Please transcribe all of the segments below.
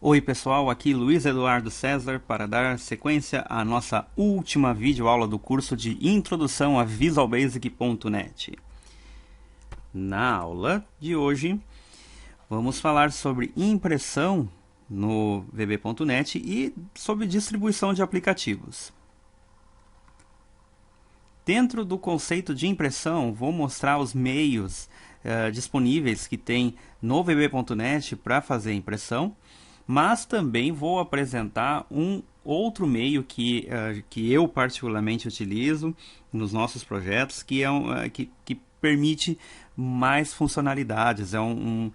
Oi pessoal, aqui Luiz Eduardo César para dar sequência à nossa última videoaula do curso de Introdução a VisualBasic.net. Na aula de hoje, vamos falar sobre impressão no VB.net e sobre distribuição de aplicativos. Dentro do conceito de impressão, vou mostrar os meios disponíveis que tem no VB.net para fazer impressão, mas também vou apresentar um outro meio que eu particularmente utilizo nos nossos projetos, que que permite mais funcionalidades, é um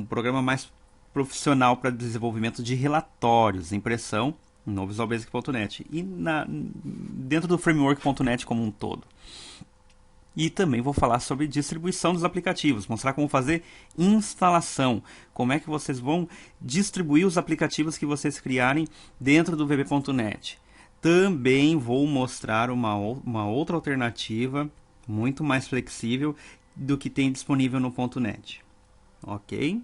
programa mais profissional para desenvolvimento de relatórios, impressão no VisualBasic.net e dentro do framework.net como um todo. E também vou falar sobre distribuição dos aplicativos, mostrar como fazer instalação, como é que vocês vão distribuir os aplicativos que vocês criarem dentro do VB.net. Também vou mostrar uma outra alternativa muito mais flexível do que tem disponível no .net. Ok?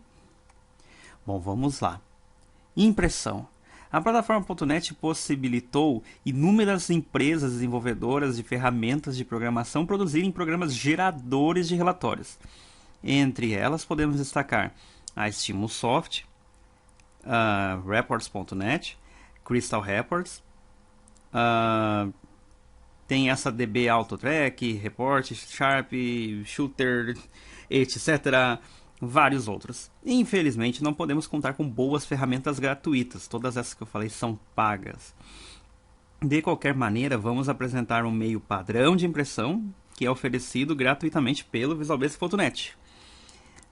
Bom, vamos lá. Impressão. A plataforma.net possibilitou inúmeras empresas desenvolvedoras de ferramentas de programação produzirem programas geradores de relatórios. Entre elas podemos destacar a StimuSoft, a Reports.net, Crystal Reports, tem essa DB AutoTrack, Report, Sharp, Shooter, etc., vários outros. Infelizmente, não podemos contar com boas ferramentas gratuitas. Todas essas que eu falei são pagas. De qualquer maneira, vamos apresentar um meio padrão de impressão que é oferecido gratuitamente pelo VisualBasic.net,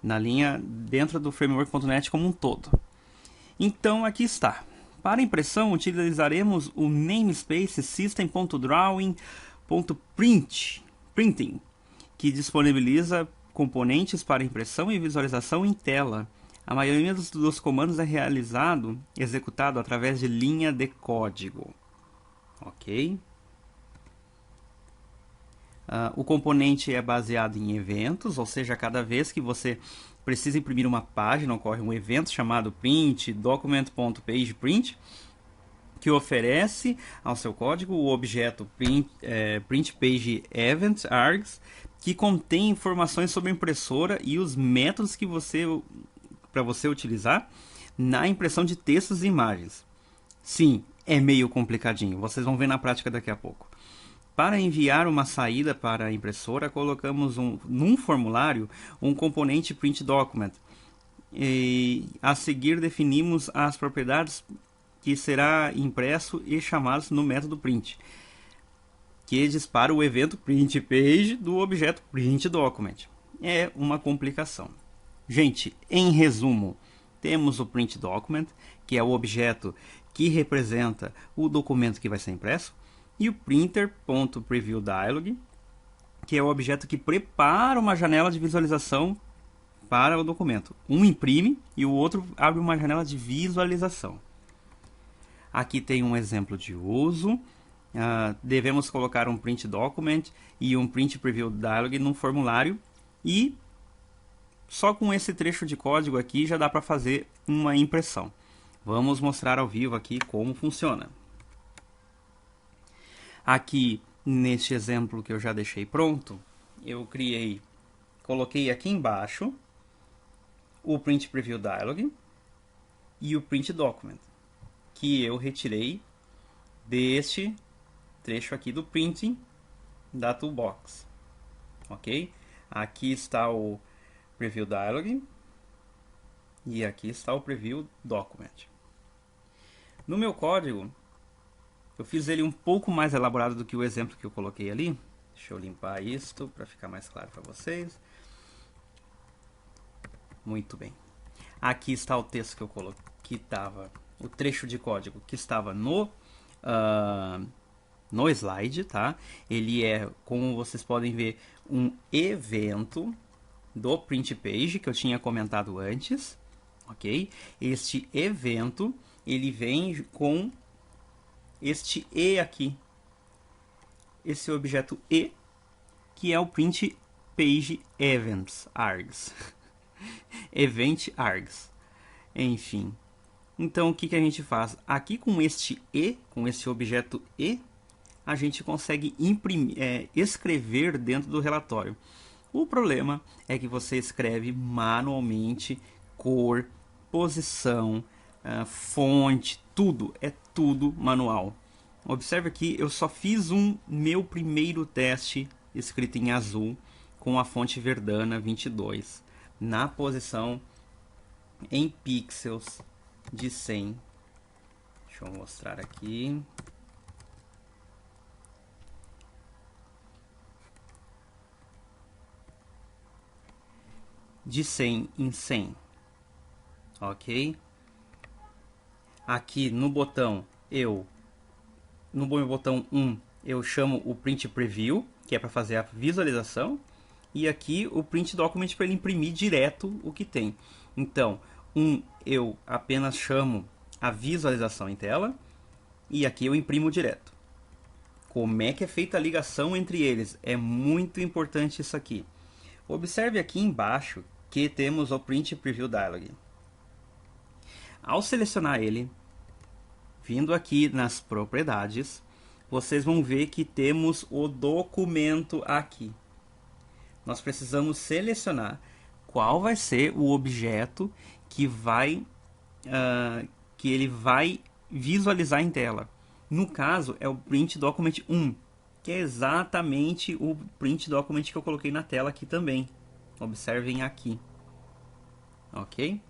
na linha dentro do framework.net como um todo. Então, aqui está. Para impressão, utilizaremos o namespace system.drawing.printing, que disponibiliza componentes para impressão e visualização em tela. A maioria dos comandos é executado através de linha de código. Ok? O componente é baseado em eventos, ou seja, cada vez que você precisa imprimir uma página, ocorre um evento chamado print document.pagePrint, que oferece ao seu código o objeto printPageEvent.args, que contém informações sobre a impressora e os métodos que para você utilizar na impressão de textos e imagens. Sim, é meio complicadinho, vocês vão ver na prática daqui a pouco. Para enviar uma saída para a impressora, colocamos num formulário um componente printDocument. E a seguir definimos as propriedades que será impresso e chamados no método print, que dispara o evento printPage do objeto printDocument. É uma complicação. Gente, em resumo, temos o printDocument, que é o objeto que representa o documento que vai ser impresso, e o printer.previewDialog, que é o objeto que prepara uma janela de visualização para o documento. Um imprime e o outro abre uma janela de visualização. Aqui tem um exemplo de uso. Devemos colocar um print document e um print preview dialog no formulário, e só com esse trecho de código aqui já dá para fazer uma impressão. Vamos mostrar ao vivo aqui como funciona. Aqui neste exemplo que eu já deixei pronto, eu coloquei aqui embaixo o print preview dialog e o print document, que eu retirei deste trecho aqui do printing da toolbox. Ok? Aqui está o preview dialog e aqui está o preview document. No meu código, eu fiz ele um pouco mais elaborado do que o exemplo que eu coloquei ali. Deixa eu limpar isto para ficar mais claro para vocês. Muito bem. Aqui está o texto que eu coloquei, que estava o trecho de código que estava no slide, tá? Ele é, como vocês podem ver, um evento do print page que eu tinha comentado antes, ok? Este evento, ele vem com este e aqui, esse objeto e, que é o print page events args, event args, enfim. Então, o que, que a gente faz? Aqui com este E, com esse objeto E, a gente consegue imprimir, escrever dentro do relatório. O problema é que você escreve manualmente cor, posição, fonte, tudo. É tudo manual. Observe aqui, eu só fiz meu primeiro teste escrito em azul com a fonte Verdana 22 na posição em pixels de 100. Deixa eu mostrar aqui. De 100 em 100, ok? Aqui no botão no botão 1 eu chamo o Print Preview, que é para fazer a visualização, e aqui o Print Document para ele imprimir direto o que tem. Então, eu apenas chamo a visualização em tela, e aqui eu imprimo direto. Como é que é feita a ligação entre eles? É muito importante isso aqui. Observe aqui embaixo que temos o Print Preview Dialog. Ao selecionar ele, vindo aqui nas propriedades, vocês vão ver que temos o documento aqui. Nós precisamos selecionar qual vai ser o objeto que ele vai visualizar em tela. No caso, é o Print Document 1, que é exatamente o Print Document que eu coloquei na tela aqui também. Observem aqui. Ok?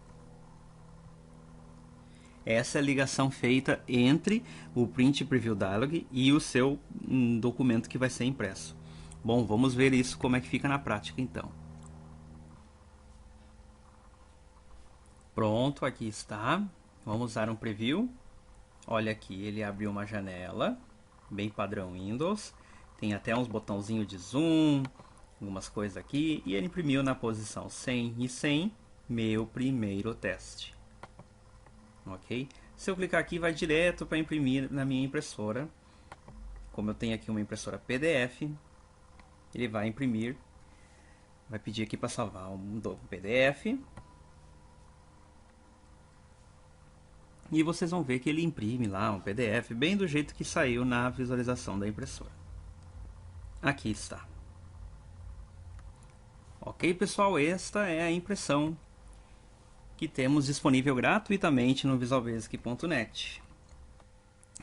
Essa é a ligação feita entre o Print Preview Dialog e o seu documento que vai ser impresso. Bom, vamos ver isso como é que fica na prática então. Pronto, aqui está. Vamos usar um preview. Olha aqui, ele abriu uma janela, bem padrão Windows. Tem até uns botãozinhos de zoom, algumas coisas aqui. E ele imprimiu na posição 100 e 100, meu primeiro teste. Ok? Se eu clicar aqui, vai direto para imprimir na minha impressora. Como eu tenho aqui uma impressora PDF, ele vai imprimir. Vai pedir aqui para salvar um PDF. E vocês vão ver que ele imprime lá um PDF bem do jeito que saiu na visualização da impressora. Aqui está. Ok, pessoal, esta é a impressão que temos disponível gratuitamente no visualbasic.net.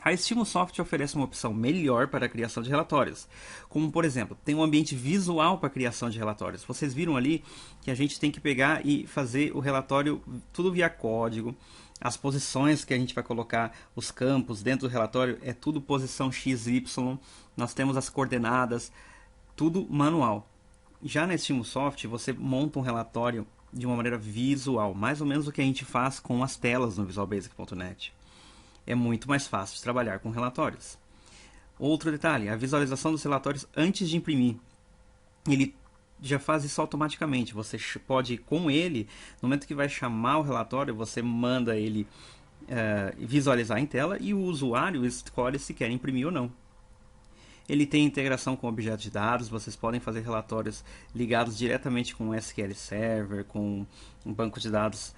A StimuSoft oferece uma opção melhor para a criação de relatórios, como por exemplo, tem um ambiente visual para a criação de relatórios. Vocês viram ali que a gente tem que pegar e fazer o relatório tudo via código. As posições que a gente vai colocar, os campos dentro do relatório, é tudo posição XY. Nós temos as coordenadas, tudo manual. Já na StimuSoft, você monta um relatório de uma maneira visual, mais ou menos o que a gente faz com as telas no visualbasic.net. É muito mais fácil de trabalhar com relatórios. Outro detalhe, a visualização dos relatórios antes de imprimir. Ele já faz isso automaticamente. Você pode, com ele, no momento que vai chamar o relatório, você manda ele visualizar em tela e o usuário escolhe se quer imprimir ou não. Ele tem integração com objetos de dados, vocês podem fazer relatórios ligados diretamente com o SQL Server, com um banco de dados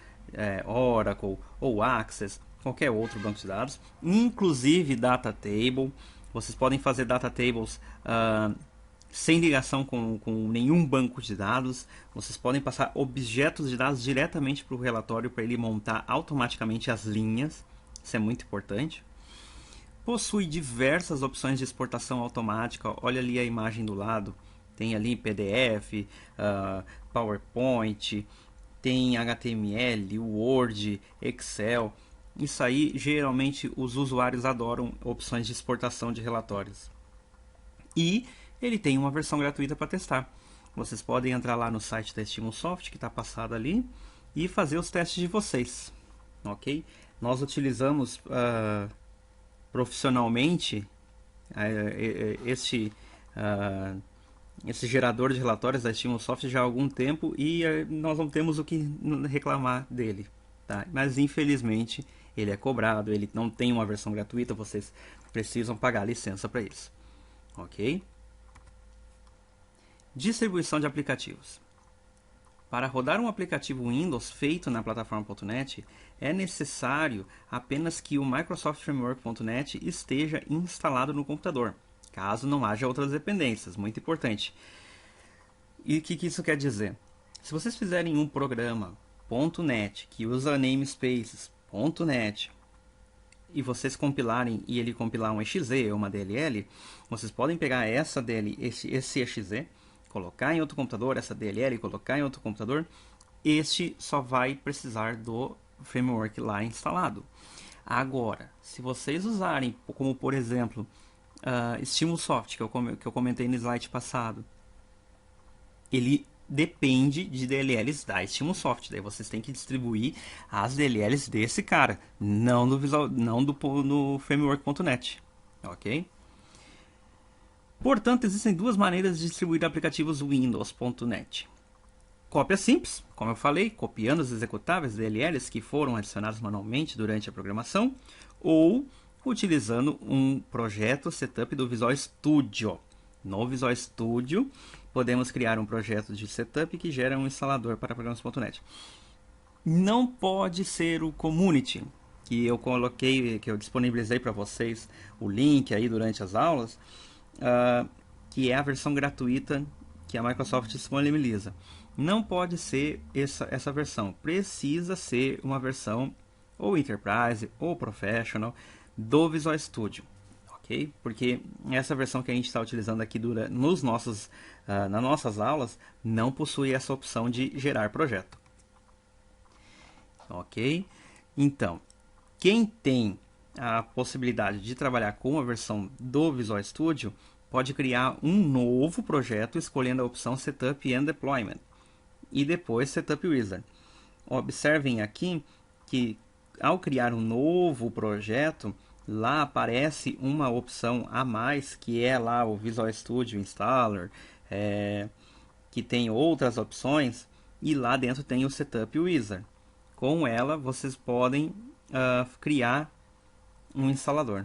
Oracle ou Access, qualquer outro banco de dados, inclusive Data Table. Vocês podem fazer Data Tables sem ligação com nenhum banco de dados. Vocês podem passar objetos de dados diretamente para o relatório para ele montar automaticamente as linhas. Isso é muito importante. Possui diversas opções de exportação automática. Olha ali a imagem do lado. Tem ali PDF, PowerPoint, tem HTML, Word, Excel. Isso aí, geralmente, os usuários adoram opções de exportação de relatórios. E ele tem uma versão gratuita para testar. Vocês podem entrar lá no site da StimuSoft, que está passado ali, e fazer os testes de vocês. Ok? Nós utilizamos profissionalmente esse gerador de relatórios da StimuSoft já há algum tempo e nós não temos o que reclamar dele, tá? Mas infelizmente ele é cobrado, ele não tem uma versão gratuita, vocês precisam pagar a licença para isso, ok? Distribuição de aplicativos. Para rodar um aplicativo Windows feito na plataforma.NET, é necessário apenas que o Microsoft Framework.NET esteja instalado no computador, caso não haja outras dependências, muito importante. E o que isso quer dizer? Se vocês fizerem um programa .NET que usa namespaces .NET e vocês compilarem e ele compilar um exe ou uma DLL, vocês podem pegar esse exe, colocar em outro computador, essa DLL, colocar em outro computador, este só vai precisar do framework lá instalado. Agora, se vocês usarem, como por exemplo, StimuSoft, que eu comentei no slide passado, ele depende de DLLs da StimuSoft. Daí vocês têm que distribuir as DLLs desse cara, não no framework.net, ok? Portanto, existem duas maneiras de distribuir aplicativos Windows.NET. Cópia simples, como eu falei, copiando os executáveis DLLs que foram adicionados manualmente durante a programação, ou utilizando um projeto setup do Visual Studio. No Visual Studio, podemos criar um projeto de setup que gera um instalador para programas.net. Não pode ser o Community, que eu coloquei, que eu disponibilizei para vocês o link aí durante as aulas, que é a versão gratuita que a Microsoft disponibiliza. Não pode ser essa versão, precisa ser uma versão ou Enterprise ou Professional do Visual Studio, ok? Porque essa versão que a gente está utilizando aqui nas nossas aulas não possui essa opção de gerar projeto, ok? Então, quem tem a possibilidade de trabalhar com a versão do Visual Studio pode criar um novo projeto escolhendo a opção Setup and Deployment e depois Setup Wizard. Observem aqui que ao criar um novo projeto, lá aparece uma opção a mais, que é lá o Visual Studio Installer, que tem outras opções, e lá dentro tem o Setup Wizard. Com ela, vocês podem criar um instalador.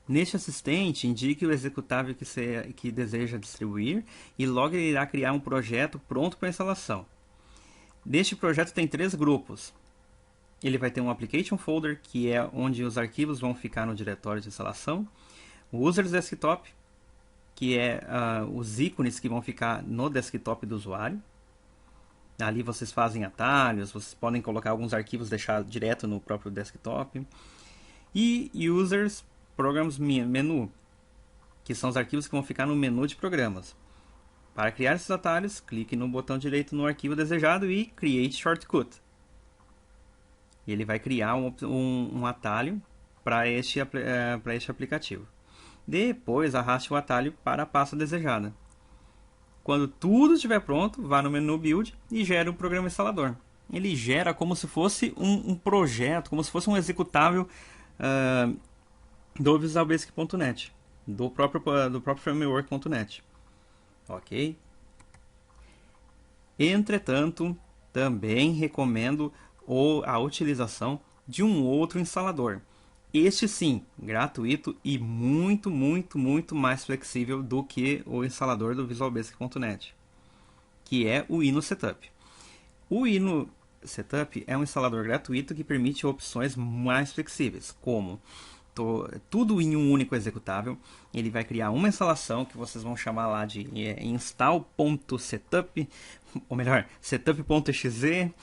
Neste assistente, indique o executável que deseja distribuir e logo ele irá criar um projeto pronto para instalação. Neste projeto tem 3 grupos. Ele vai ter um Application Folder, que é onde os arquivos vão ficar no diretório de instalação. O Users Desktop, que é os ícones que vão ficar no desktop do usuário. Ali vocês fazem atalhos, vocês podem colocar alguns arquivos, deixar direto no próprio desktop. E Users Programs Menu, que são os arquivos que vão ficar no menu de programas. Para criar esses atalhos, clique no botão direito no arquivo desejado e Create Shortcut. E ele vai criar um atalho para este aplicativo. Depois, arraste o atalho para a pasta desejada. Quando tudo estiver pronto, vá no menu Build e gere o programa instalador. Ele gera como se fosse um projeto, como se fosse um executável do Visual Basic.NET, do próprio Framework.NET. Ok? Entretanto, também recomendo a utilização de um outro instalador. Este sim, gratuito e muito mais flexível do que o instalador do Visual Basic.NET, que é o Ino Setup. O Ino Setup é um instalador gratuito que permite opções mais flexíveis, como tudo em um único executável. Ele vai criar uma instalação que vocês vão chamar lá de install.setup, ou melhor, setup.exe,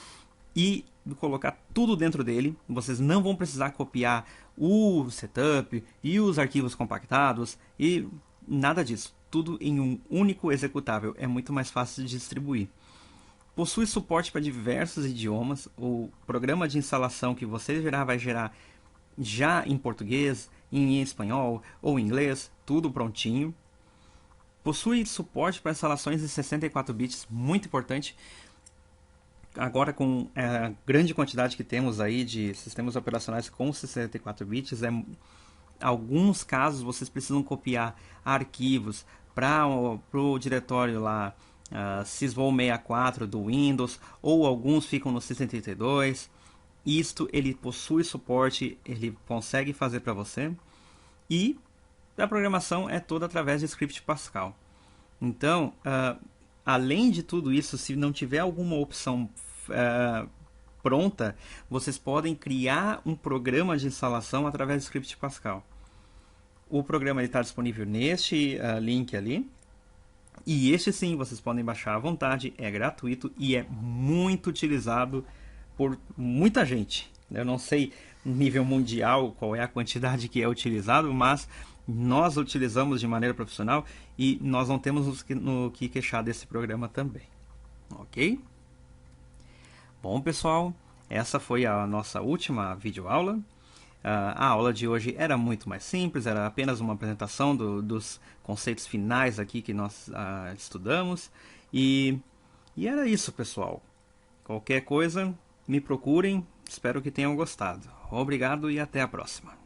e colocar tudo dentro dele. Vocês não vão precisar copiar o setup e os arquivos compactados e nada disso. Tudo em um único executável. É muito mais fácil de distribuir. Possui suporte para diversos idiomas. O programa de instalação que você gerar vai gerar já em português, em espanhol ou em inglês, tudo prontinho. Possui suporte para instalações em 64 bits, muito importante. Agora, com a grande quantidade que temos aí de sistemas operacionais com 64 bits, alguns casos vocês precisam copiar arquivos para o diretório lá, sysvol64 do Windows, ou alguns ficam no System32. Isto ele possui suporte, ele consegue fazer para você, e a programação é toda através de script Pascal. Então, além de tudo isso, se não tiver alguma opção pronta, vocês podem criar um programa de instalação através do script Pascal. O programa está disponível neste link ali. E este sim, vocês podem baixar à vontade, é gratuito e é muito utilizado por muita gente. Eu não sei no nível mundial qual é a quantidade que é utilizado, mas nós utilizamos de maneira profissional e nós não temos no que queixar desse programa também. Ok? Bom, pessoal, essa foi a nossa última videoaula. A aula de hoje era muito mais simples, era apenas uma apresentação dos conceitos finais aqui que nós estudamos. E era isso, pessoal. Qualquer coisa, me procurem. Espero que tenham gostado. Obrigado e até a próxima.